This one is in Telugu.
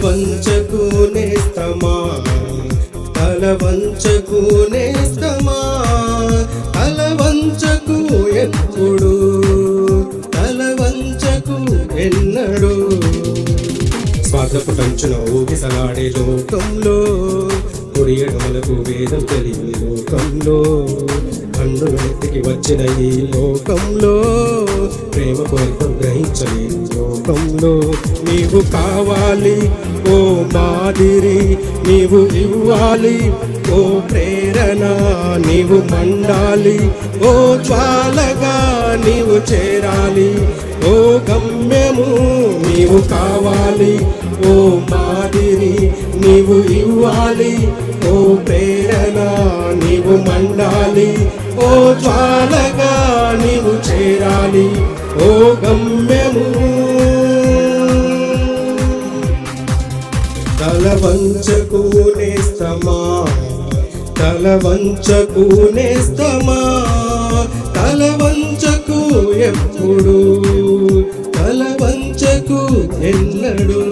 వంచకు నేస్తమా, తల వంచకు నేస్తమా, తల వంచకు ఎప్పుడు, తల వంచకు ఎన్నడు. స్వార్థపు కంచున ఊగిసలాడే లోకంలో, కుడి ఎడమలకు భేదం తెలియని లోకంలో, కన్ను వెనక్కి వచ్చిన ఈ లోకంలో, ప్రేమకు అర్థం గ్రహించలేని లోకంలో, నీవు కావాలి ఓ మాదిరి, నీవు ఇవ్వాలి ఓ ప్రేరణ, నీవు మండాలి ఓ జ్వాలగా, నీవు చేరాలి ఓ గమ్యము. నీవు కావాలి ఓ మాదిరి, నీవు ఇవ్వాలి ఓ ప్రేరణ, నీవు మండాలి ఓ జ్వాలగా, నీవు చేరాలి ఓ గమ్యము. తల వంచకు నేస్తమా, తల వంచకు నేస్తమా, తల వంచకు ఎప్పుడు, తల వంచకు ఎన్నడు.